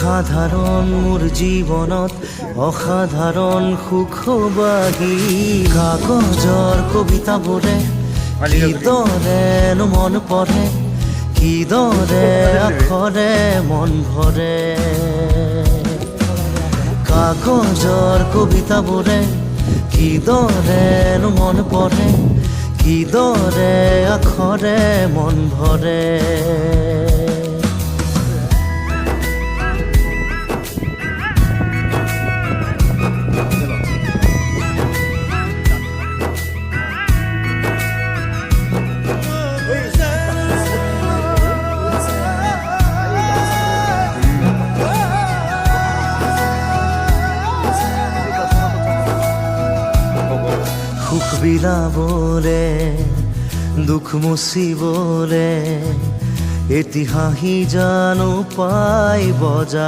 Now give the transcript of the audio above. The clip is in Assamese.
সাধাৰণ মোৰ জীৱনত অসাধাৰণ সুখবাহী কাগজৰ কবিতাবোৰে কিদৰেনো মন পঢ়ে কিদৰে আখৰে মন ভৰে কাগজৰ কবিতাবোৰে কিদৰেনো মন পঢ়ে কিদৰে আখৰে মন ভৰে সুখ বিলাবলে দুখ মুচিবলে এটি হাঁহি জানো পাই বজা